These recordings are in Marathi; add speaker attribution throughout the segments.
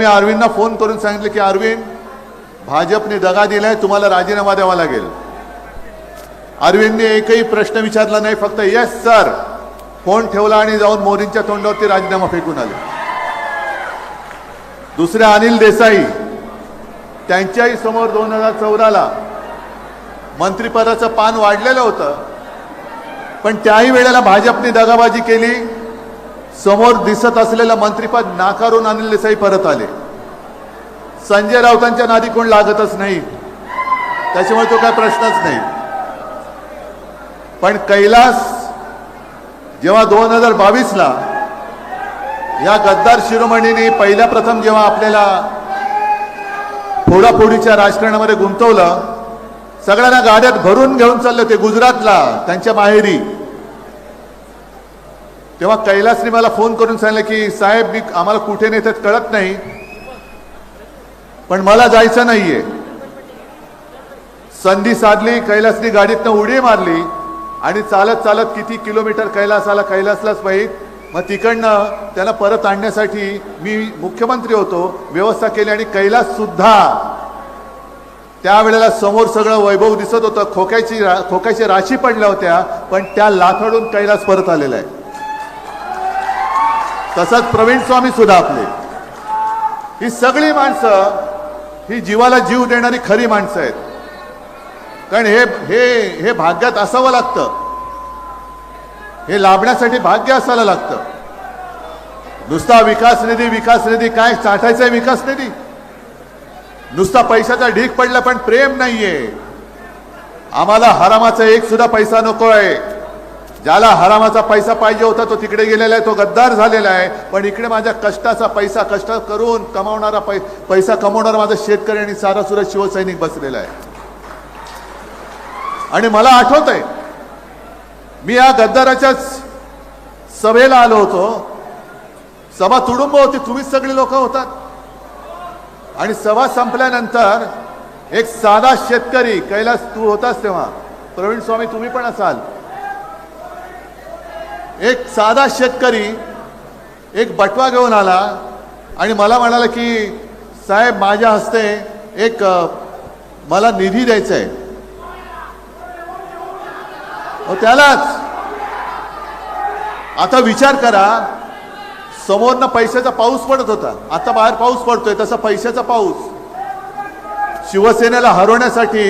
Speaker 1: मी अरविंदना फोन करून सांगितले की अरविंद, भाजपने दगा दिलाय, तुम्हाला राजीनामा द्यावा लागेल. अरविंदने एकही प्रश्न विचारला नाही, फक्त येस सर फोन ठेवला आणि जाऊन मोदींच्या तोंडावरती राजीनामा फेकून आले. दुसरे अनिल देसाई, त्यांच्याही समोर 2014ला मंत्रिपदाचं पान वाढलेलं होतं, पण त्याही वेळेला भाजपने दगाबाजी केली. समोर दिसत असलेलं मंत्रिपद नाकारून अनिल देसाई परत आले. संजय राऊतांच्या नादी कोण लागतच नाही, त्याच्यामुळे तो काय प्रश्नच नाही. पण कैलास जेव्हा 2022ला या गद्दार शिरोमणींनी पहिल्या प्रथम जेव्हा आपल्याला फोडाफोडीच्या राजकारणामध्ये गुंतवलं, सगळ्यांना गाड्यात भरून घेऊन चालले होते गुजरातला त्यांच्या माहेरी, तेव्हा कैलासने मला फोन करून सांगितलं की साहेब, मी आम्हाला कुठे नेतात कळत नाही, पण मला जायचं नाहीये. संधी साधली, कैलासने गाडीतनं उडी मारली आणि चालत चालत किती किलोमीटर कैलासाला, कैलासलाच पाहिजे. मग तिकडनं त्याला परत आणण्यासाठी मी मुख्यमंत्री होतो, व्यवस्था केली. आणि कैलास सुद्धा त्यावेळेला समोर सगळं वैभव दिसत होतं, खोक्याची राशी पडल्या होत्या, पण त्या लाथाडून कैलास परत आलेला आहे. तसंच प्रवीण स्वामी सुद्धा आपले. ही सगळी माणसं ही जीवाला जीव देणारी खरी माणसं आहेत. कारण हे भाग्यात असावं लागतं, हे लाभण्यासाठी भाग्य असायला लागतं. नुसता विकास निधी काय साठायचा विकास निधी? नुसता पैशाचा ढीग पडला पण प्रेम नाहीये. आम्हाला हरामाचा एक सुद्धा पैसा नकोय. ज्याला हरामाचा पैसा पाहिजे होता तो तिकडे गेलेला आहे, तो गद्दार झालेला आहे. पण इकडे माझ्या कष्टाचा पैसा, कष्ट करून कमावणारा पैसा कमवणारा माझा शेतकरी आणि सारासुरा शिवसैनिक बसलेला आहे. आणि मला आठवतंय, मी या गद्दाराच्याच सभेला आलो होतो. सभा तुडुंब होती, तुम्हीच सगळी लोक होतात. आणि सभा संपल्यानंतर एक साधा शेतकरी, कैलास तू होतास तेव्हा, प्रवीण स्वामी तुम्ही पण असाल, एक साधा शेतकरी एक बटवा घेऊन आला आणि मला म्हणाला की साहेब, माझ्या हस्ते एक मला निधी द्यायचा आहे. त्यालाच आता विचार करा, समोरनं पैशाचा पाऊस पडत होता, आता बाहेर पाऊस पडतोय, तसा पैशाचा पाऊस. शिवसेनेला हरवण्यासाठी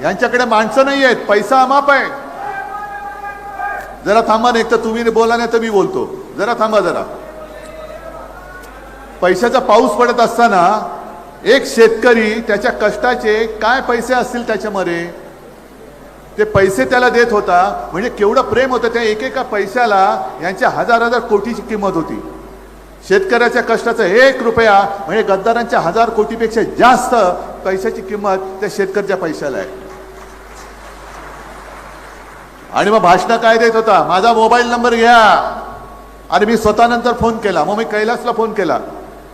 Speaker 1: यांच्याकडे माणसं नाही आहेत, पैसा अमाप आहे. जरा थांबा, नाही तर तुम्ही बोला, नाही तर मी बोलतो. जरा थांबा जरा. पैशाचा पाऊस पडत असताना एक शेतकरी त्याच्या कष्टाचे काय पैसे असतील त्याच्यामध्ये, ते पैसे त्याला देत होता. म्हणजे केवढं प्रेम होतं त्या एकेका पैशाला. यांच्या हजार कोटीची किंमत होती. शेतकऱ्याच्या कष्टाचा 1 रुपया म्हणजे गद्दारांच्या 1000 कोटीपेक्षा जास्त पैशाची किंमत त्या शेतकऱ्याच्या पैशाला आहे. आणि मग भाषण काय देत होता, माझा मोबाईल नंबर घ्या. अरे मी स्वतः नंतर फोन केला, मग मी कैलासला फोन केला,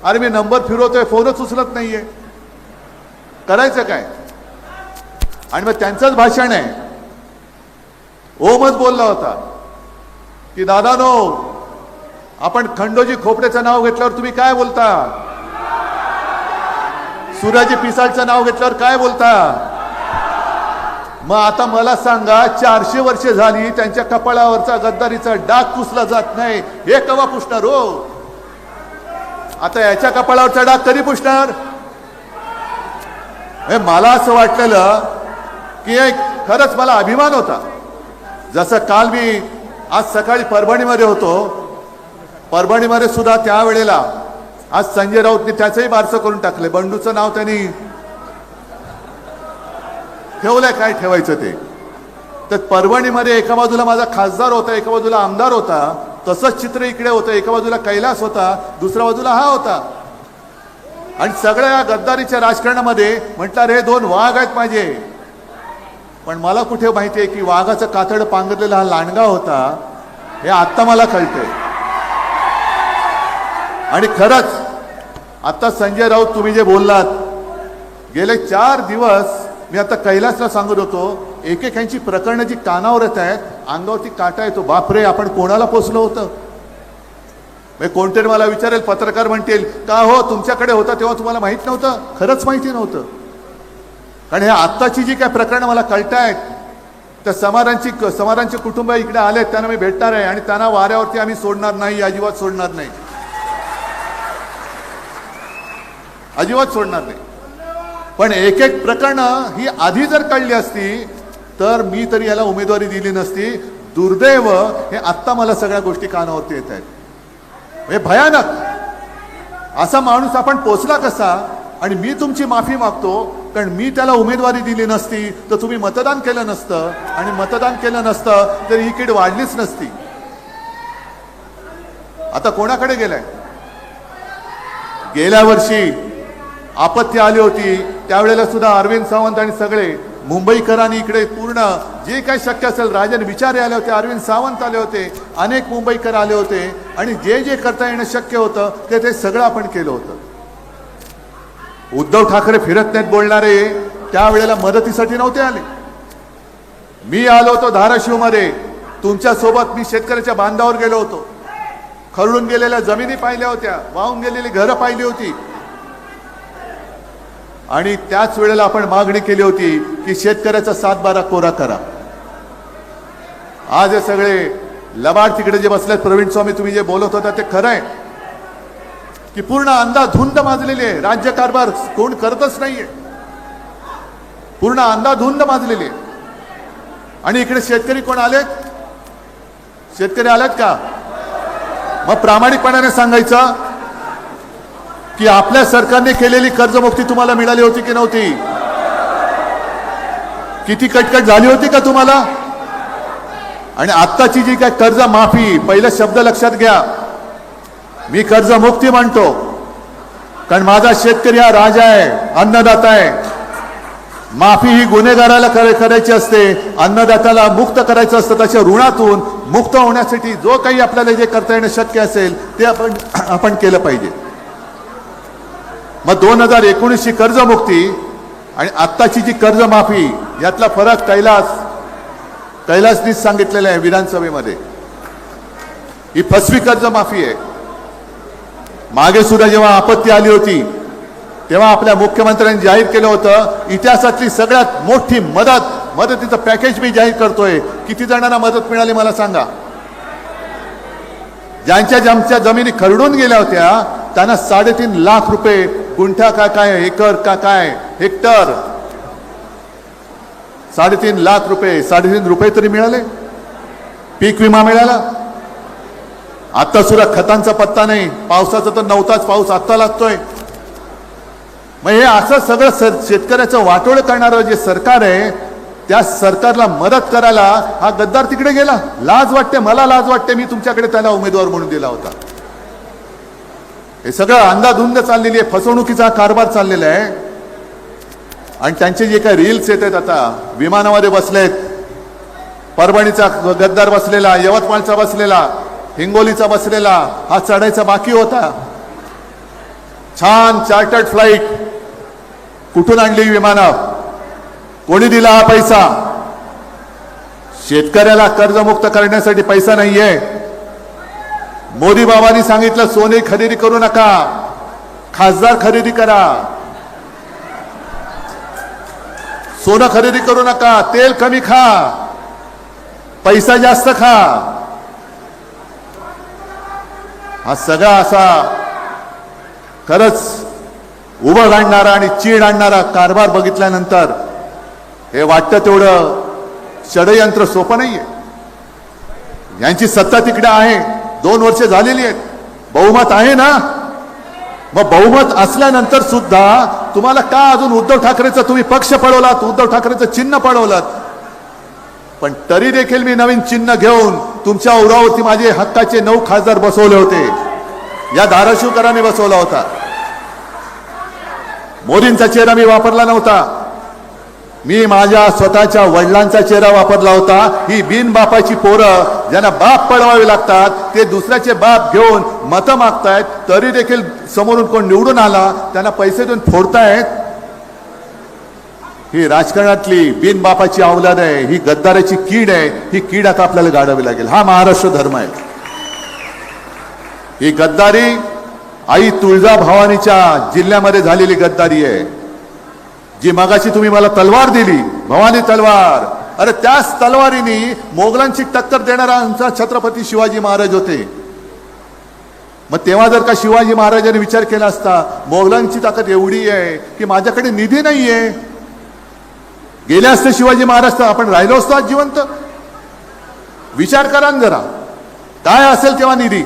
Speaker 1: अरे मी नंबर फिरवतोय, फोनच उचलत नाहीये, करायचं काय? आणि मग त्यांचंच भाषण आहे. ओमच बोलला होता की दादानो, आपण खंडोजी खोपडेचं नाव घेतल्यावर तुम्ही काय बोलता, सूर्याजी पिसाळचं नाव घेतल्यावर काय बोलता. मग आता मला सांगा, 400 वर्षे झाली त्यांच्या कपाळावरचा गद्दारीचा डाग पुसला जात नाही, हे केव्हा पुसणार हो? आता याच्या कपाळावरचा डाग कधी पुसणार? मला असं वाटलेलं की एक खरंच मला अभिमान होता. जसं काल मी आज सकाळी परभणीमध्ये होतो, परभणीमध्ये सुद्धा त्यावेळेला आज संजय राऊतने त्याचंही बारसं करून टाकले. बंडूचं नाव त्यांनी ठेवलंय, काय ठेवायचं ते. तर परभणीमध्ये एका बाजूला माझा खासदार होता, एका बाजूला आमदार होता. तसंच चित्र इकडे होतं, एका बाजूला कैलास होता, दुसऱ्या बाजूला हा होता. आणि सगळ्या या गद्दारीच्या राजकारणामध्ये म्हटलं रे 2 वाघ आहेत माझे. पण मला कुठे माहिती आहे की वाघाचं कातड पांघरलेला हा लांडगा होता, हे आत्ता मला कळतंय. आणि खरंच आता संजय राऊत तुम्ही जे बोललात, गेले 4 दिवस मी आता कैलासला सांगत होतो, एकेकांची प्रकरणं जी कानावर येत आहेत, अंगावरती काटा येतो. बापरे, आपण कोणाला पोचलो होतं? कोणतरी मला विचारेल, पत्रकार म्हणतील का हो तुमच्याकडे होता तेव्हा तुम्हाला माहित नव्हतं? खरंच माहिती नव्हतं. कारण हे आत्ताची जी काय प्रकरणं मला कळतायत, तर समारांचे कुटुंब इकडे आलेत, त्यांना मी भेटणार आहे आणि त्यांना वाऱ्यावरती आम्ही सोडणार नाही, अजिबात सोडणार नाही, अजिबात सोडणार नाही. पण एक एक प्रकरणं ही आधी जर कळली असती तर मी तरी याला उमेदवारी दिली नसती. दुर्दैव हे आत्ता मला सगळ्या गोष्टी कानावरती येत आहेत. हे भयानक. असा माणूस आपण पोचला कसा? आणि मी तुमची माफी मागतो, कारण मी त्याला उमेदवारी दिली नसती तर तुम्ही मतदान केलं नसतं, आणि मतदान केलं नसतं तर ही कीड वाढलीच नसती. आता कोणाकडे गेलाय? गेल्या वर्षी आपत्ती आली होती त्यावेळेला सुद्धा अरविंद सावंत आणि सगळे मुंबईकरांनी इकडे पूर्ण जे काही शक्य असेल, राजन विचारे आले होते, अरविंद सावंत आले होते, अनेक मुंबईकर आले होते, आणि जे जे करता येणं शक्य होतं ते सगळं आपण केलं होतं. उद्धव ठाकरे फिरत नाहीत बोलणारे त्यावेळेला मदतीसाठी नव्हते आले. मी आलो होतो धाराशिवमध्ये तुमच्या सोबत. मी शेतकऱ्याच्या बांधावर गेलो होतो, खरडून गेलेल्या जमिनी पाहिल्या होत्या, वाहून गेलेली घरं पाहिली होती, आणि त्याच वेळेला आपण मागणी केली होती की शेतकऱ्याचा 7-12 कोरा करा. आज हे सगळे लबाड तिकडे जे बसलेत, प्रवीण स्वामी तुम्ही जे बोलत होता ते खरं आहे की पूर्ण अंधाधुंद माजलेली आहे. राज्यकारभार कोण करतच नाहीये, पूर्ण अंधाधुंद माजलेली आहे. आणि इकडे शेतकरी कोण आलेत? शेतकरी आलेत का? मग प्रामाणिकपणाने सांगायचं की आपल्या सरकारने केलेली कर्जमुक्ती तुम्हाला मिळाली होती की नव्हती? किती कटकट झाली होती का तुम्हाला? आणि आत्ताची जी काय कर्ज माफी, पहिला शब्द लक्षात घ्या, मी कर्जमुक्ती म्हणतो कारण माझा शेतकरी हा राजा आहे, अन्नदाता आहे. माफी ही गुन्हेगाराला करायची असते, अन्नदात्याला मुक्त करायचं असतं. त्याच्या ऋणातून मुक्त होण्यासाठी जो काही आपल्याला जे करता येणं शक्य असेल ते आपण केलं पाहिजे. मग 2019ची कर्जमुक्ती आणि आत्ताची जी कर्जमाफी यातला फरक कैलासनीच सांगितलेला आहे विधानसभेमध्ये. ही फसवी कर्जमाफी आहे. मागे सुद्धा जेव्हा आपत्ती आली होती तेव्हा आपल्या मुख्यमंत्र्यांनी जाहीर केलं होतं इतिहासातली सगळ्यात मोठी मदतीचं पॅकेज मी जाहीर करतोय. किती जणांना मदत मिळाली मला सांगा? ज्यांच्या जमिनी खरडून गेल्या होत्या त्यांना 3.5 लाख रुपये, गुंठा का काय, एकर का काय, हेक्टर, 3.5 लाख रुपये, 3.5 रुपये तरी मिळाले. पीक विमा मिळाला. आता सुद्धा खतांचा पत्ता नाही. पावसाचा तर नव्हताच, पाऊस आत्ता लागतोय. मग हे असं सगळं शेतकऱ्याचं वाटोळ करणारं जे सरकार आहे, त्या सरकारला मदत करायला हा गद्दार तिकडे गेला. लाज वाटते, मला लाज वाटते, मी तुमच्याकडे त्याला उमेदवार म्हणून दिला होता. हे सगळं अंधाधुंद चाललेली आहे, फसवणुकीचा कारभार चाललेला आहे. आणि त्यांचे जे काही रील्स येत आहेत, आता विमानामध्ये बसलेत, परभणीचा गद्दार बसलेला, यवतमाळचा बसलेला, हिंगोलीचा बसलेला, हा चढायचा बाकी होता. छान चार्टर्ड फ्लाईट, कुठून आणली विमानं? कोणी दिला हा पैसा? शेतकऱ्याला कर्जमुक्त करण्यासाठी पैसा नाहीये. मोदी बाबांनी सांगितलं सोने खरेदी करू नका, खासदार खरेदी करा. सोनं खरेदी करू नका, तेल कमी खा, पैसा जास्त खा. हा सगळा असा खरंच उभं घालणारा आणि चीड आणणारा कारभार बघितल्यानंतर हे वाटतं तेवढं षडयंत्र सोपं नाहीये. यांची सत्ता तिकडे आहे, 2 वर्ष झालेली आहेत, बहुमत आहे ना. मग बहुमत असल्यानंतर सुद्धा तुम्हाला का अजून उद्धव ठाकरेचा तुम्ही पक्ष पळवलात, उद्धव ठाकरेचं चिन्ह पळवलात. पण तरी देखील मी नवीन चिन्ह घेऊन तुमच्या उरावरती माझे हक्काचे 9 खासदार बसवले होते. या धाराशिवकरांनी बसवला होता. मोदींचा चेहरा मी वापरला नव्हता, मी माझ्या स्वतःच्या वडिलांचा चेहरा वापरला होता. ही बिनबापाची पोरं ज्यांना बाप पळवावे लागतात ते दुसऱ्याचे बाप घेऊन मतं मागतायत, तरी देखील समोरून कोण निवडून आला त्यांना पैसे देऊन फोडतायत. ही राजकारणातली बिनबापाची अवलाद आहे, ही गद्दाराची कीड आहे. ही कीड आता आपल्याला गाडावी लागेल. हा महाराष्ट्र धर्म आहे. ही गद्दारी आई तुळजाभवानीच्या जिल्ह्यामध्ये झालेली गद्दारी आहे. जी मगाशी तुम्ही मला तलवार दिली, भवानी तलवार, अरे त्याच तलवारीने मोगलांची टक्कर देणारा आमचा छत्रपती शिवाजी महाराज होते. मग तेव्हा जर का शिवाजी महाराजांनी विचार केला असता, मोगलांची ताकद एवढी आहे की माझ्याकडे निधी नाहीये, गेले असते शिवाजी महाराज तर आपण राहिलो असतो आज जिवंत. विचार करा जरा, काय असेल तेव्हा निधी.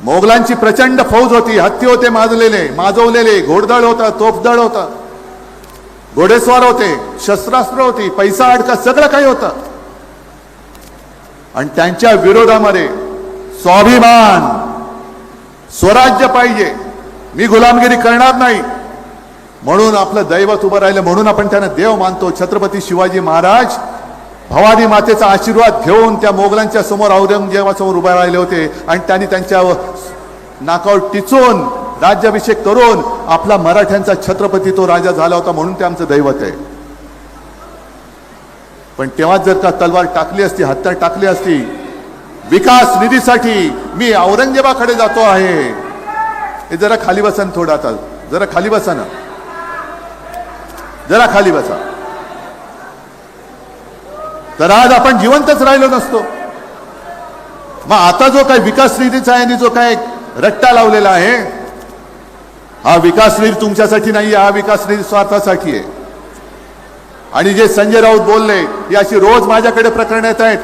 Speaker 1: मोगलांची प्रचंड फौज होती, हत्ती होते माजवलेले, घोडदळ होता, तोफदळ होता, घोडेस्वार होते, शस्त्रास्त्र होती, पैसा अडका सगळं काही होतं. आणि त्यांच्या विरोधामध्ये स्वाभिमान, स्वराज्य पाहिजे, मी गुलामगिरी करणार नाही, म्हणून आपलं दैवत उभं राहिलं. म्हणून आपण त्यांना देव मानतो. छत्रपती शिवाजी महाराज भवानी मातेचा आशीर्वाद घेऊन त्या मोगलांच्या समोर, औरंगजेबासमोर उभे राहिले होते आणि त्यांनी त्यांच्या नाकावर टिचून राज्याभिषेक करून आपला मराठ्यांचा छत्रपती तो राजा झाला होता. म्हणून ते आमचं दैवत आहे. पण तेव्हा जर का तलवार टाकली असती, हत्यार टाकली असती, विकास निधीसाठी मी औरंगजेबाकडे जातो आहे, हे जरा खाली बसा ना, थोडा आता जरा खाली बसा ना, जरा खाली बसा, तर आज आपण जिवंतच राहिलो नसतो. मग आता जो काय विकास निधीचा आहे आणि जो काय रट्टा लावलेला आहे, हा विकास निधी तुमच्यासाठी नाही, हा विकास निधी स्वार्थासाठी आहे. आणि जे संजय राऊत बोलले, ही अशी रोज माझ्याकडे प्रकरण येत आहेत.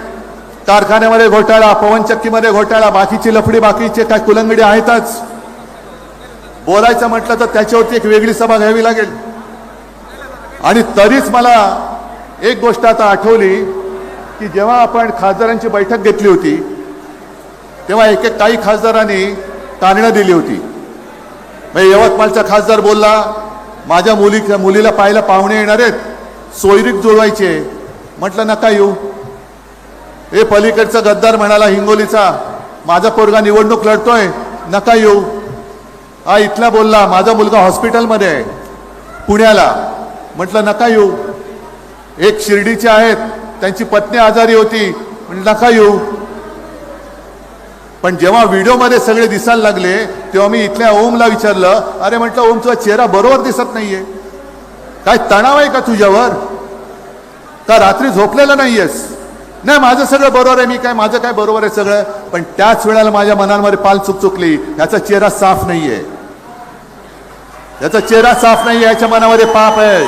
Speaker 1: कारखान्यामध्ये घोटाळा, पवनचक्कीमध्ये घोटाळा, बाकीची लफडी, बाकीचे काय कुलंगडी आहेतच. बोलायचं म्हटलं तर त्याच्यावरती एक वेगळी सभा घ्यावी लागेल. आणि तरीच मला एक गोष्ट आता आठवली की जेव्हा आपण खासदारांची बैठक घेतली होती, तेव्हा काही खासदारांनी कारणं दिली होती. यवतमाळचा खासदार बोलला, माझ्या मुलीला पाहायला पाहुणे येणार आहेत, सोयरीक जुळवायचे. म्हटलं नका येऊ. हे पलीकडचा गद्दार म्हणाला हिंगोलीचा, माझा पोरगा निवडणूक लढतोय, नका येऊ. हा इथला बोलला, माझा मुलगा हॉस्पिटलमध्ये आहे पुण्याला, म्हटलं नका येऊ. एक शिर्डीचे आहेत, त्यांची पत्नी आजारी होती, म्हटलं नका येऊ. पण जेव्हा व्हिडिओमध्ये सगळे दिसायला लागले, तेव्हा मी इथल्या ओमला विचारलं, अरे म्हटलं ओम, तुझा चेहरा बरोबर दिसत नाहीये, काय तणाव आहे का तुझ्यावर, का रात्री झोपलेला नाहीयेस? नाही, माझं सगळं बरोबर आहे, माझं काय बरोबर आहे सगळं. पण त्याच वेळेला माझ्या मनामध्ये पाल चुकली, याचा चेहरा साफ नाहीये, याचा चेहरा साफ नाहीये, याच्या मनामध्ये पाप आहे.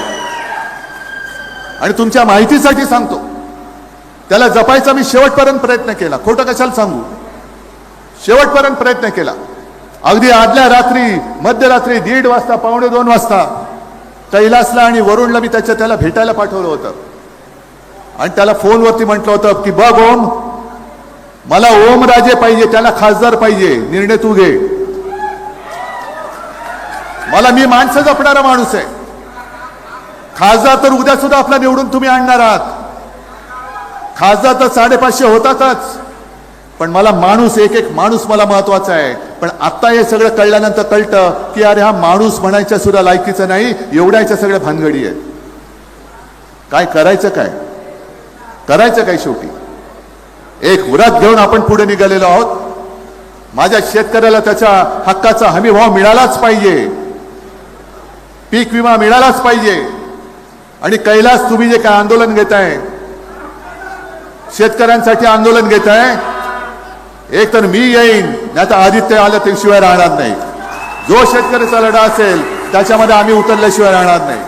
Speaker 1: आणि तुमच्या माहितीसाठी सांगतो, त्याला जपायचा मी शेवटपर्यंत प्रयत्न केला, खोटं कशाला सांगू, शेवटपर्यंत प्रयत्न केला. अगदी आदल्या रात्री, मध्यरात्री 1:30 वाजता, 1:45 वाजता कैलासला आणि वरुणला मी त्याला भेटायला पाठवलं होतं. आणि त्याला फोनवरती म्हटलं होतं की बघ ओम, मला ओमराजे पाहिजे, त्याला खासदार पाहिजे, निर्णय तू घे. मी माणसं जपणारा माणूस आहे. खासदार तर उद्या सुद्धा आपला निवडून तुम्ही आणणार आहात, खासदार तर 550 होतातच. पण मला माणूस, एक माणूस मला महत्वाचा आहे. पण आता हे सगळं कळल्यानंतर कळतं की अरे हा माणूस म्हणायच्या सुद्धा लायकीचं नाही, एवढ्याच्या सगळ्या भानगडी आहेत. काय करायचं, काय शेवटी एक व्रत घेऊन आपण पुढे निघालेलो आहोत. माझ्या शेतकऱ्याला त्याच्या हक्काचा हमीभाव मिळालाच पाहिजे, पीक विमा मिळालाच पाहिजे. आणि कैलास, तुम्ही जे काय आंदोलन घेताय, शेतकऱ्यांसाठी आंदोलन घेताय, एक तर मी येईन, नाही तर आदित्य आलं ते शिवाय राहणार नाही. जो शेतकऱ्याचा लढा असेल त्याच्यामध्ये आम्ही उतरल्याशिवाय राहणार नाही.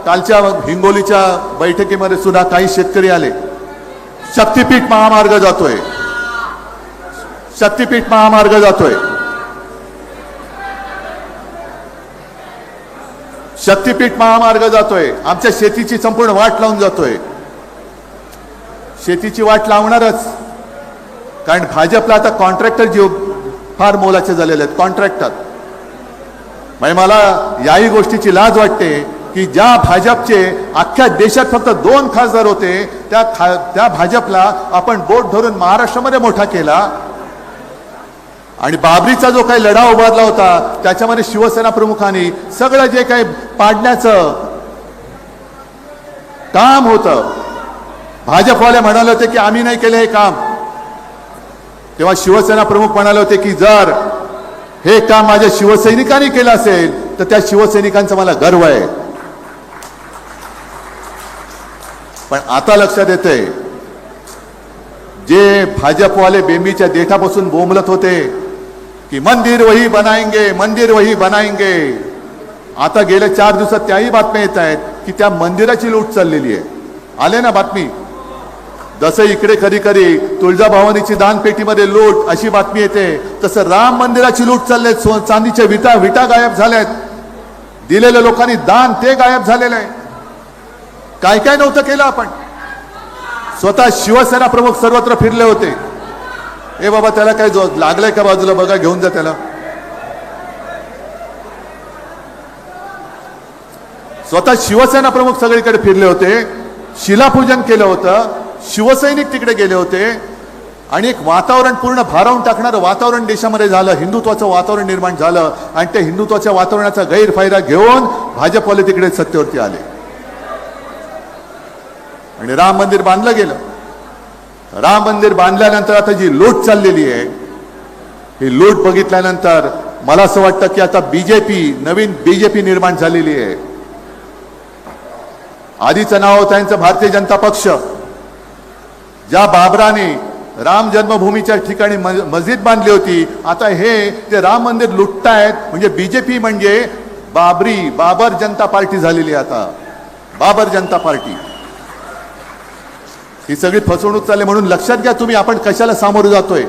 Speaker 1: कालच्या हिंगोलीच्या बैठकीमध्ये सुद्धा काही शेतकरी आले. शक्तीपीठ महामार्ग जातोय, शक्तीपीठ महामार्ग जातोय, शक्तीपीठ महामार्ग जातोय, आमच्या शेतीची संपूर्ण वाट लावून जातोय. शेतीची वाट लावणारच, कारण भाजपला आता कॉन्ट्रॅक्टर जीव फार मोलाचे झालेले आहेत. कॉन्ट्रॅक्टर म्हणजे मला याही गोष्टीची लाज वाटते की ज्या भाजपचे अख्ख्या देशात फक्त 2 खासदार होते, त्या भाजपला आपण बोट धरून महाराष्ट्रामध्ये मोठा केला. आणि बाबरीचा जो काही लढा उभारला होता, त्याच्यामध्ये शिवसेना प्रमुखांनी सगळं जे काही पाडण्याचं काम होतं, भाजपवाले म्हणाले होते की आम्ही नाही केले हे काम. तेव्हा शिवसेना प्रमुख म्हणाले होते की जर हे काम माझ्या शिवसैनिकांनी केलं असेल तर त्या शिवसैनिकांचा मला गर्व आहे. पण आता लक्षात येतंय जे भाजपवाले बेंबीच्या देठापासून बोंबलत होते की मंदिर वही बनाएंगे, मंदिर वही बनाएंगे, आता गेल्या 4 दिवसात त्याही बातम्या येत आहेत की त्या मंदिराची लूट चाललेली आहे. आले ना बातमी. जसं इकडे कधी कधी तुळजाभवानीची दानपेटीमध्ये लूट अशी बातमी येते, तसं राम मंदिराची लूट चालले. चांदीच्या विटा गायब झाल्यात. दिलेल्या लोकांनी दान ते गायब झालेलं आहे. काय काय नव्हतं केलं आपण. स्वतः शिवसेना प्रमुख सर्वत्र फिरले होते. ए बाबा त्याला काय लागलंय का बाजूला बघा, घेऊन जा त्याला. स्वतः शिवसेना प्रमुख सगळीकडे फिरले होते. शिलापूजन केलं होतं. शिवसैनिक तिकडे गेले होते आणि एक वातावरण पूर्ण भारावून टाकणारं वातावरण देशामध्ये झालं. हिंदुत्वाचं वातावरण निर्माण झालं आणि त्या हिंदुत्वाच्या वातावरणाचा गैरफायदा घेऊन भाजपवाले तिकडे सत्तेवरती आले आणि राम मंदिर बांधलं गेलं. राम मंदिर बांधल्यानंतर आता जी लूट चाललेली आहे, ही लूट बघितल्यानंतर मला असं वाटतं की आता नवीन बीजेपी निर्माण झालेली आहे. आधीचं नाव होतं त्यांचं भारतीय जनता पक्ष. ज्या बाबराने राम जन्मभूमीच्या ठिकाणी मस्जिद बांधली होती, आता हे ते राम मंदिर लुटतायत. म्हणजे बीजेपी म्हणजे बाबर जनता पार्टी झालेली आहे. आता बाबर जनता पार्टी ही सगळी फसवणूक चालली. म्हणून लक्षात घ्या तुम्ही आपण कशाला सामोरं जातोय.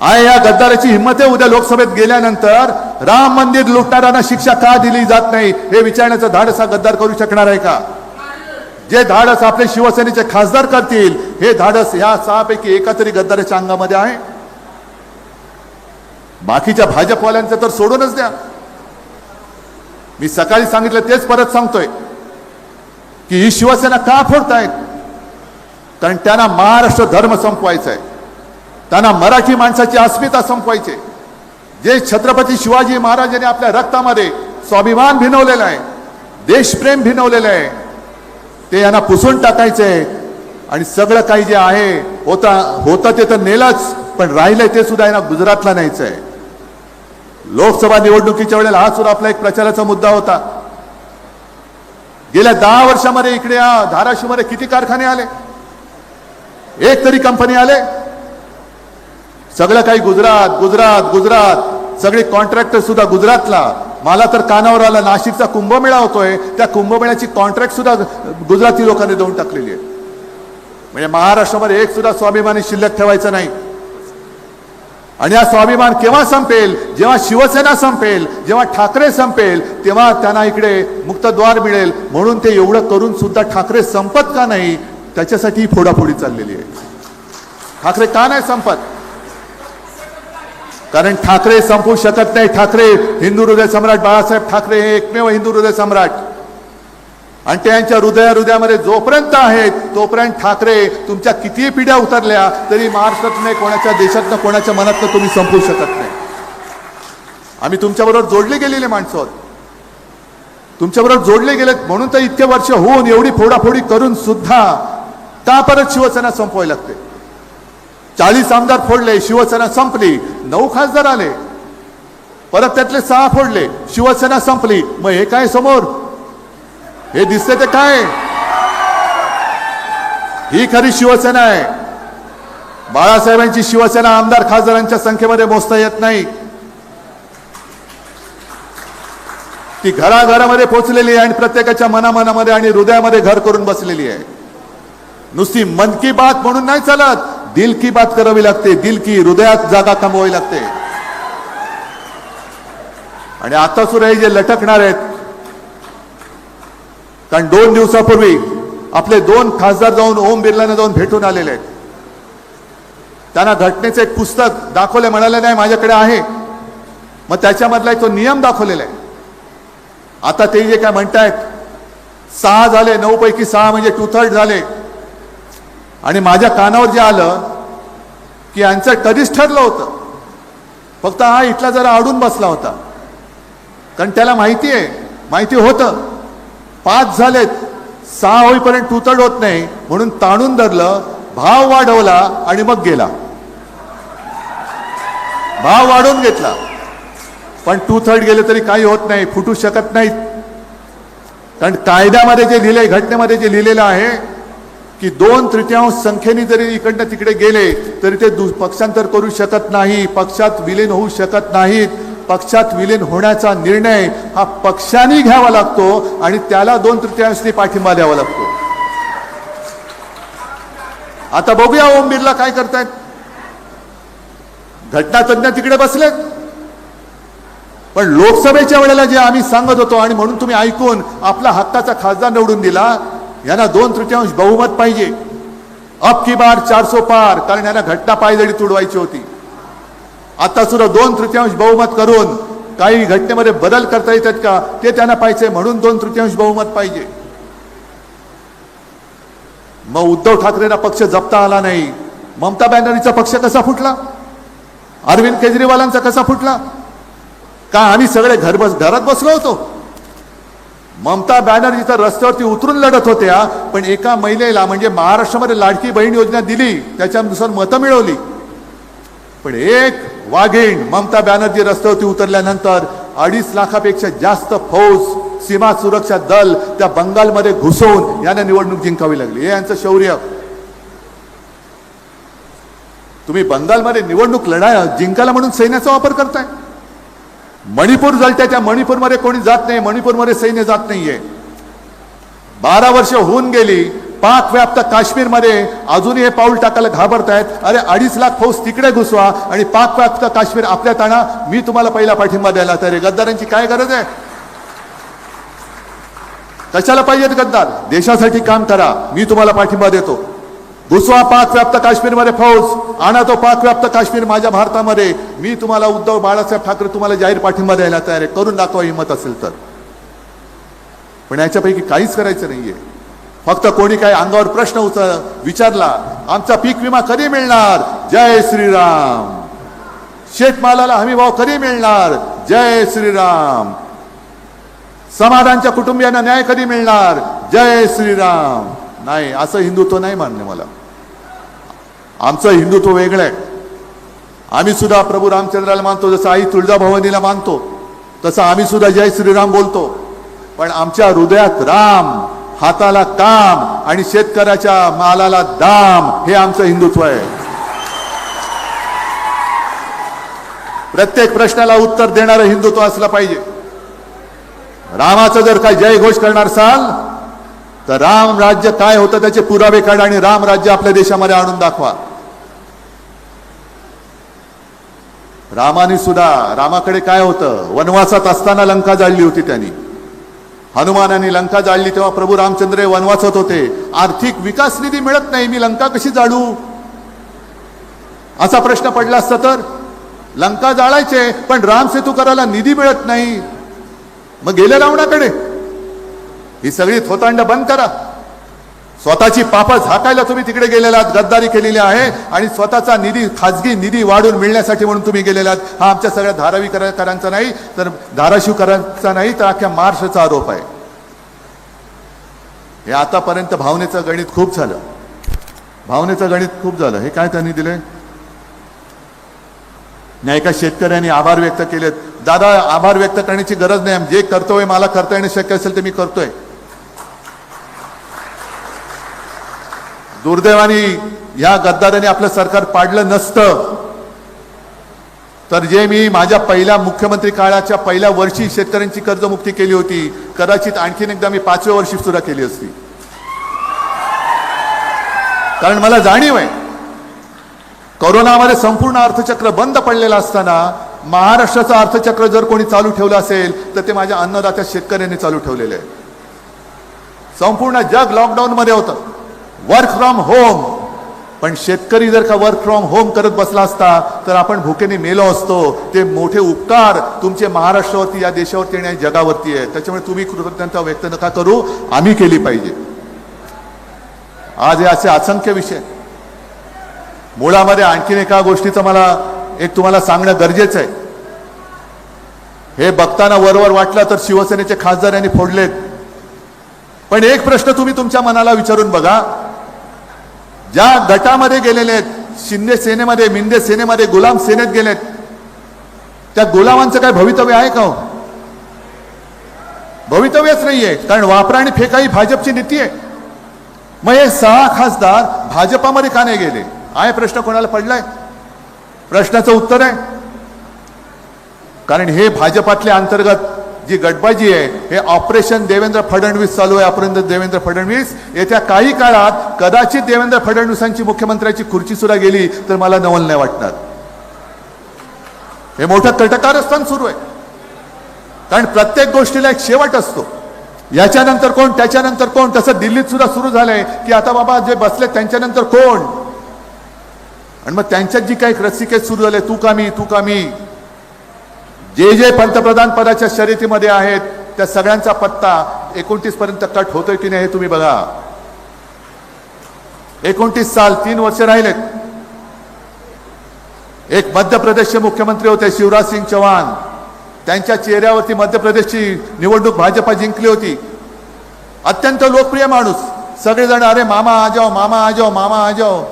Speaker 1: आहे या गद्दाराची हिंमत आहे उद्या लोकसभेत गेल्यानंतर राम मंदिर लुटणाऱ्यांना शिक्षा का दिली जात नाही हे विचारण्याचं धाडस हा गद्दार करू शकणार आहे का. जे धाडस आपले शिवसेनेचे खासदार करतील हे धाडस ह्या 6 पैकी एका तरी गद्दाराच्या अंगामध्ये आहे. बाकीच्या भाजपवाल्यांचं तर सोडूनच द्या. मी सकाळी सांगितलं तेच परत सांगतोय की ही शिवसेना का फोडतायत. कारण त्यांना महाराष्ट्र धर्म संपवायचा आहे. त्यांना मराठी माणसाची अस्मिता संपवायची. जे छत्रपती शिवाजी महाराजांनी आपल्या रक्तामध्ये स्वाभिमान भिनवलेला आहे, देशप्रेम भिनवलेलं आहे, ते यांना पुसून टाकायचे. आणि सगळं काही जे आहे होतं ते तर नेलंच, पण राहिलंय ते सुद्धा यांना गुजरातला न्यायचं आहे. लोकसभा निवडणुकीच्या वेळेला हा सुद्धा आपला एक प्रचाराचा मुद्दा होता. गेल्या 10 वर्षामध्ये इकडे धाराशिवमध्ये किती कारखाने आले, एक तरी कंपनी आले. सगळं काही गुजरात गुजरात गुजरात, सगळे कॉन्ट्रॅक्टर सुद्धा गुजरातला. मला तर कानावर आला नाशिकचा कुंभमेळा होतोय, त्या कुंभमेळ्याची कॉन्ट्रॅक्ट सुद्धा गुजराती लोकांनी देऊन टाकलेली आहे. म्हणजे महाराष्ट्रामध्ये एक सुद्धा स्वाभिमानी शिल्लक ठेवायचं नाही. आणि हा स्वाभिमान केव्हा संपेल, जेव्हा शिवसेना संपेल, जेव्हा ठाकरे संपेल, तेव्हा त्यांना इकडे मुक्तद्वार मिळेल. म्हणून ते एवढं करून सुद्धा ठाकरे संपत का नाही त्याच्यासाठी फोडाफोडी चाललेली आहे. ठाकरे का नाही संपत, कारण ठाकरे संपू शकत नाही. ठाकरे हिंदू हृदय सम्राट बाळासाहेब ठाकरे हे एकमेव हिंदू हृदय सम्राट. आणि त्यांच्या हृदयामध्ये जोपर्यंत आहेत तोपर्यंत ठाकरे तुमच्या कितीही पिढ्या उतरल्या तरी महाराष्ट्रात नाही, कोणाच्या देशातनं कोणाच्या मनातनं तुम्ही संपू शकत नाही. आम्ही तुमच्याबरोबर जोडले गेलेले माणसं आहोत, तुमच्याबरोबर जोडले गेलेत. म्हणून तर इतके वर्ष होऊन एवढी फोडाफोडी करून सुद्धा का परत शिवसेना संपवायला लागते. 40 आमदार फोडले, शिवसेना संपली. 9 खासदार आले, परत त्यातले 6 फोडले, शिवसेना संपली. मग हे काय समोर हे दिसते ते काय, ही खरी शिवसेना आहे. बाळासाहेबांची शिवसेना आमदार खासदारांच्या संख्येमध्ये मोजता येत नाही. ती घराघरामध्ये पोहोचलेली आहे आणि प्रत्येकाच्या मनामध्ये आणि हृदयामध्ये घर करून बसलेली आहे. नुसती मन की बात म्हणून नाही चालत, दिल की बात करावी लागते. दिल की, हृदयात जागा कमवावी लागते. आणि आता सुद्धा हे जे लटकणार आहेत, कारण 2 दिवसापूर्वी आपले 2 खासदार जाऊन ओम बिर्लांना जाऊन भेटून आलेले आहेत. त्यांना घटनेचं एक पुस्तक दाखवले, म्हणाले नाही माझ्याकडे आहे. मग त्याच्यामधला तो नियम दाखवलेला आहे. आता ते जे काय म्हणतायत 6 झाले, 9 पैकी 6 म्हणजे 2/3 झाले. आणि माझ्या कानावर जे आलं की यांचं कधीच ठरलं होतं, फक्त हा इथला जरा अडून बसला होता. कारण त्याला माहिती होतं 5 झालेत, 6 होईपर्यंत 2/3 होत नाही म्हणून ताणून धरलं, भाव वाढवला आणि मग गेला. भाव वाढवून घेतला, पण 2/3 गेले तरी काही होत नाही, फुटू शकत नाहीत. कारण कायद्यामध्ये जे लिहिले, घटनेमध्ये जे लिहिलेलं आहे की 2/3 संख्येने जरी इकडनं तिकडे गेले तरी ते पक्षांतर करू शकत नाही, पक्षात विलीन होऊ शकत नाहीत. पक्षात विलीन होण्याचा निर्णय हा पक्षाने घ्यावा लागतो आणि त्याला 2/3 पाठिंबा द्यावा लागतो. आता बघूया ओम बिर्ला काय करतायत. घटनातज्ञ तिकडे बसलेत, पण लोकसभेच्या वेळेला जे आम्ही सांगत होतो आणि म्हणून तुम्ही ऐकून आपला हक्काचा खासदार निवडून दिला, यांना 2/3 बहुमत पाहिजे, अब की बार 400 पार, कारण यांना घटना पायदळी तुडवायची होती. आता सुद्धा 2/3 बहुमत करून काही घटनेमध्ये बदल करता येतात का ते त्यांना पाहिजे, म्हणून 2/3 बहुमत पाहिजे. मग उद्धव ठाकरेंना पक्ष जपता आला नाही, ममता बॅनर्जीचा पक्ष कसा फुटला, अरविंद केजरीवालांचा कसा फुटला, का आम्ही सगळे घरात बसलो होतो. ममता बॅनर्जी तर रस्त्यावरती उतरून लढत होत्या, पण एका महिलेला म्हणजे महाराष्ट्रामध्ये लाडकी बहीण योजना दिली, त्याच्यानुसार मतं मिळवली. पण एक वाघीण ममता बॅनर्जी रस्त्यावरती उतरल्यानंतर 2.5 लाखापेक्षा जास्त फौज, सीमा सुरक्षा दल त्या बंगालमध्ये घुसवून यांना निवडणूक जिंकावी लागली. हे यांचं शौर्य. तुम्ही बंगालमध्ये निवडणूक जिंकायला म्हणून सैन्याचा वापर करताय. मणिपूर जळत्या, त्या मणिपूरमध्ये कोणी जात नाही, मणिपूरमध्ये सैन्य जात नाहीये. 12 वर्ष होऊन गेली, पाक व्याप्त काश्मीरमध्ये अजूनही हे पाऊल टाकायला घाबरतायत. अरे 2.5 लाख फौज तिकडे घुसवा आणि पाक व्याप्त काश्मीर आपल्यात आणा, मी तुम्हाला पहिला पाठिंबा द्यायला तयार आहे. गद्दारांची काय गरज आहे? कशाला पाहिजेत गद्दार? देशासाठी काम करा, मी तुम्हाला पाठिंबा देतो. घुसवा पाक व्याप्त काश्मीरमध्ये फौज, आणा तो पाक व्याप्त काश्मीर माझ्या भारतामध्ये, मी तुम्हाला उद्धव बाळासाहेब ठाकरे तुम्हाला जाहीर पाठिंबा द्यायला तयार आहे. करून दाखवा हिंमत असेल तर. पण याच्यापैकी काहीच करायचं नाहीये. फक्त कोणी काय अंगावर प्रश्न विचारला, आमचा पीक विमा कधी मिळणार, जय श्रीराम. शेतमालाला हमी भाव कधी मिळणार, जय श्रीराम. समाधानच्या कुटुंबियांना न्याय कधी मिळणार, जय श्रीराम. नाही, असं हिंदुत्व नाही मान्य मला. आमचं हिंदुत्व वेगळं आहे. आम्ही सुद्धा प्रभू रामचंद्राला मानतो, जसं आई तुळजाभवानीला मानतो तसं आम्ही सुद्धा जय श्रीराम बोलतो. पण आमच्या हृदयात राम, हाताला काम आणि शेतकऱ्याच्या मालाला दाम, हे आमचं हिंदुत्व आहे. प्रत्येक प्रश्नाला उत्तर देणारं हिंदुत्व असलं पाहिजे. रामाचं जर काय जय घोष करणार असाल तर राम राज्य काय होतं त्याचे पुरावे काढा आणि राम राज्य आपल्या देशामध्ये आणून दाखवा. रामाने सुद्धा, रामाकडे काय होतं, वनवासात असताना लंका जाळली होती त्यांनी. हनुमानाने लंका जाळली तेव्हा प्रभू रामचंद्र वनवासात होते. आर्थिक विकास निधी मिळत नाही, मी लंका कशी जाळू असा प्रश्न पडला असता तर लंका जाळायचे, पण राम सेतू करायला निधी मिळत नाही. मग गेले रावणाकडे. ही सगळी थोतांड बंद करा. स्वतःची पापं झाकायला तुम्ही तिकडे गेलेला आहात, गद्दारी केलेली आहे आणि स्वतःचा निधी, खाजगी निधी वाढून मिळण्यासाठी म्हणून तुम्ही गेलेला आहात. हा आमच्या सगळ्या धारावीकरांचा नाही तर धाराशिवकरांचा नाही तर अख्ख्या महाराष्ट्राचा आरोप आहे. हे आतापर्यंत भावनेचं गणित खूप झालं, भावनेचं गणित खूप झालं. हे काय त्यांनी दिले? नाही, एका शेतकऱ्यांनी आभार व्यक्त केलेत. दादा, आभार व्यक्त करण्याची गरज नाही, जे कर्तव्य मला करता येणं शक्य असेल ते मी करतोय. दुर्दैवाने या गद्दाराने आपलं सरकार पाडलं नसतं तर जे मी माझ्या पहिल्या मुख्यमंत्री काळाच्या पहिल्या वर्षी शेतकऱ्यांची कर्जमुक्ती केली होती, कदाचित आणखीन एकदा मी 5व्या वर्षी सुद्धा केली असती. कारण मला जाणीव आहे, कोरोनामध्ये संपूर्ण अर्थचक्र बंद पडलेलं असताना महाराष्ट्राचं अर्थचक्र जर कोणी चालू ठेवलं असेल तर ते माझ्या अन्नदात्या शेतकऱ्यांनी चालू ठेवलेले आहे. संपूर्ण जग लॉकडाऊन मध्ये होतं, वर्क फ्रॉम होम. पण शेतकरी जर का वर्क फ्रॉम होम करत बसला असता तर आपण भुकेने मेलो असतो. ते मोठे उपकार तुमचे महाराष्ट्रावरती, या देशावरती आणि या जगावरती आहे. त्याच्यामुळे तुम्ही कृतज्ञता व्यक्त नका करू, आम्ही केली पाहिजे. आज हे असे असंख्य विषय. मुळामध्ये आणखीन एका गोष्टीचं मला तुम्हाला सांगणं गरजेचं आहे. हे बघताना वरवर वाटलं तर शिवसेनेचे खासदार यांनी फोडलेत. पण एक प्रश्न तुम्ही तुमच्या मनाला विचारून बघा, ज्या गटामध्ये गेलेले आहेत, शिंदे सेनेमध्ये, मिंदे सेनेमध्ये, गुलाम सेनेत गेलेत, त्या गुलामांचं काय भवितव्य आहे का हो? भवितव्यच नाहीये, कारण वापरा आणि फेका ही भाजपची नीती आहे. मग हे 6 खासदार भाजपामध्ये का नाही गेले? आहे प्रश्न कोणाला पडलाय? प्रश्नाचं उत्तर आहे, कारण हे भाजपातल्या अंतर्गत जी गटबाजी आहे, हे ऑपरेशन देवेंद्र फडणवीस चालू आहे. ऑपरेशन देवेंद्र फडणवीस, येत्या काही काळात कदाचित देवेंद्र फडणवीसांची मुख्यमंत्र्याची खुर्ची सुद्धा गेली तर मला नवल नाही वाटणार. हे मोठं तटकारस्थान सुरू आहे, कारण प्रत्येक गोष्टीला एक शेवट असतो. याच्यानंतर कोण, त्याच्यानंतर कोण. तसं दिल्लीत सुद्धा सुरू झालंय की आता बाबा जे बसले त्यांच्यानंतर कोण. आणि मग त्यांच्यात जी काही रस्सीखेच सुरू झाले, तू का मी, तू का मी. जे जे पंतप्रधान पदाच्या शर्यतीमध्ये आहेत त्या सगळ्यांचा पत्ता 29 पर्यंत कट होतोय की नाही हे तुम्ही बघा. 29 साल, 3 वर्ष राहिलेत. एक मध्य प्रदेशचे मुख्यमंत्री होते शिवराज सिंग चौहान, त्यांच्या चेहऱ्यावरती मध्य प्रदेशची निवडणूक भाजपा जिंकली होती. अत्यंत लोकप्रिय माणूस, सगळेजण अरे मामा आ जाओ, मामा आ जाओ, मामा आ जाओ.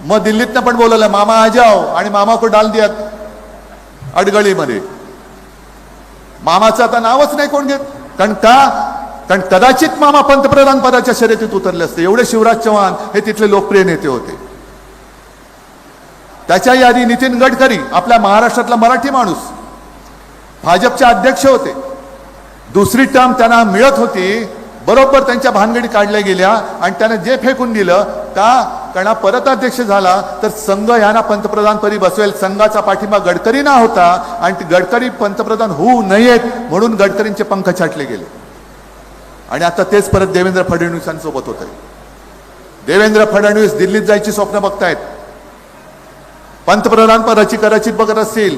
Speaker 1: मग दिल्लीतनं पण बोलवलं मामा आ जाओ, आणि मामा को डाल दिया अडगळीमध्ये. मामाचं आता नावच नाही कोण घेत. कारण कदाचित मामा पंतप्रधान पदाच्या शर्यतीत उतरले असते. एवढे शिवराज चौहान हे तिथले लोकप्रिय नेते होते. त्याच्याही आधी नितीन गडकरी, आपल्या महाराष्ट्रातला मराठी माणूस, भाजपचे अध्यक्ष होते. दुसरी टर्म त्यांना मिळत होती, बरोबर त्यांच्या भानगडी काढल्या गेल्या आणि त्यानं जे फेकून दिलं का, कारण परत अध्यक्ष झाला तर संघ ह्यांना पंतप्रधानपदी बसवेल. संघाचा पाठिंबा गडकरींना होता आणि गडकरी पंतप्रधान होऊ नयेत म्हणून गडकरींचे पंख छाटले गेले. आणि आता तेच परत देवेंद्र फडणवीसांसोबत होत आहे. देवेंद्र फडणवीस दिल्लीत जायची स्वप्न बघतायत. पंतप्रधान पदाची कदाचित बघत असतील,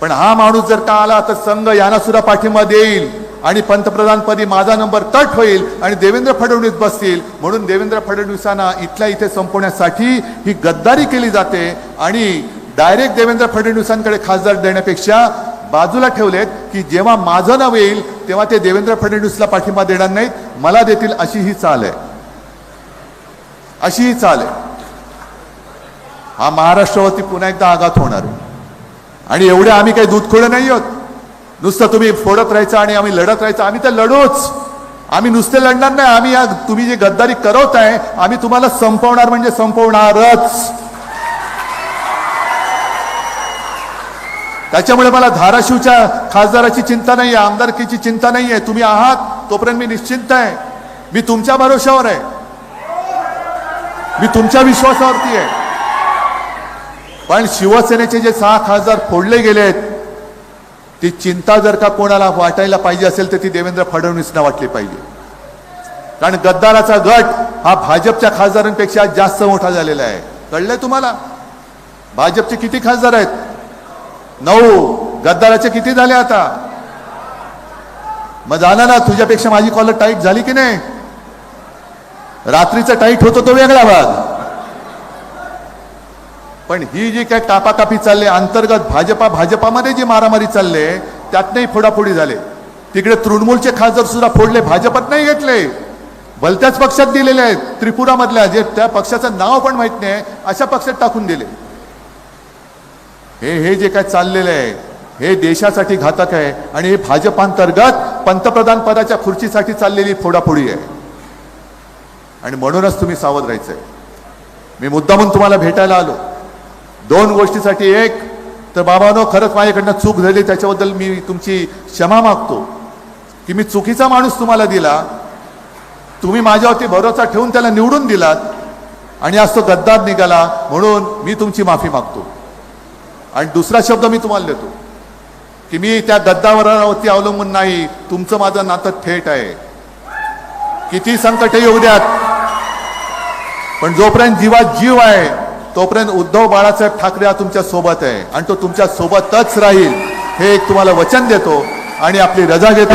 Speaker 1: पण हा माणूस जर का आला तर संघ यांना सुद्धा पाठिंबा देईल आणि पंतप्रधानपदी माझा नंबर तट होईल आणि देवेंद्र फडणवीस बसतील. म्हणून देवेंद्र फडणवीसांना इथल्या इथे संपवण्यासाठी ही गद्दारी केली जाते आणि डायरेक्ट देवेंद्र फडणवीसांकडे खासदार देण्यापेक्षा बाजूला ठेवलेत की जेव्हा माझं नाव येईल तेव्हा ते देवेंद्र फडणवीसला पाठिंबा देणार नाहीत, मला देतील. अशी ही चाल आहे, अशी ही चाल आहे. हा महाराष्ट्रावरती पुन्हा एकदा आघात होणार आहे. आणि एवढे आम्ही काही दूधखोडे नाही आहोत, नुसतं तुम्ही फोडत राहायचं आणि आम्ही लढत राहायचं. आम्ही तर लढूच, आम्ही नुसते लढणार नाही. आम्ही या तुम्ही जी गद्दारी करवताय आम्ही तुम्हाला संपवणार म्हणजे संपवणारच. त्याच्यामुळे मला धाराशिवच्या खासदाराची चिंता नाही आहे, आमदारकीची चिंता नाही आहे. तुम्ही आहात तोपर्यंत मी निश्चिंत आहे. मी तुमच्या भरोशावर आहे, मी तुमच्या विश्वासावरती आहे. पण शिवसेनेचे जे 6 खासदार फोडले गेलेत, ती चिंता जर का कोणाला वाटायला पाहिजे असेल तर ती देवेंद्र फडणवीसना वाटली पाहिजे. कारण गद्दाराचा गट हा भाजपच्या खासदारांपेक्षा जास्त मोठा झालेला आहे. कळलंय तुम्हाला? भाजपचे किती खासदार आहेत? 9. गद्दाराचे किती झाले आता? मग झालं ना, तुझ्यापेक्षा माझी कॉलर टाईट झाली की नाही? रात्रीचं टाईट होतो तो वेगळा भाग, पण ही जी काय कापाकापी चालले अंतर्गत भाजपामध्ये जी मारामारी चालले त्यातही फोडाफोडी झाले. तिकडे तृणमूलचे खासदार सुद्धा फोडले, भाजपात नाही घेतले, भलत्याच पक्षात दिलेले आहेत. त्रिपुरामधल्या जे त्या पक्षाचं नाव पण माहित नाही अशा पक्षात टाकून दिले. हे जे काय चाललेलं आहे हे देशासाठी घातक आहे आणि हे भाजपांतर्गत पंतप्रधान पदाच्या खुर्चीसाठी चाललेली फोडाफोडी आहे. आणि म्हणूनच तुम्ही सावध राहायचंय. मी मुद्दामून तुम्हाला भेटायला आलो 2 गोष्टीसाठी. एक तर बाबांनो, खरंच माझ्याकडनं चूक झाली, त्याच्याबद्दल मी तुमची क्षमा मागतो की मी चुकीचा माणूस तुम्हाला दिला. तुम्ही माझ्यावरती भरोसा ठेवून त्याला निवडून दिलात आणि आज तो गद्दार निघाला, म्हणून मी तुमची माफी मागतो. आणि दुसरा शब्द मी तुम्हाला देतो की मी त्या गद्दारावरती अवलंबून नाही. तुमचं माझं नातं थेट आहे. किती संकट येऊ द्यात, पण जोपर्यंत जीवात जीव आहे तोपर्यंत उद्धव बाळासाहेब ठाकरे हा तुमच्या सोबत आहे आणि तो तुमच्या सोबतच राहील, हे एक तुम्हाला वचन देतो आणि आपली रजा घेतो.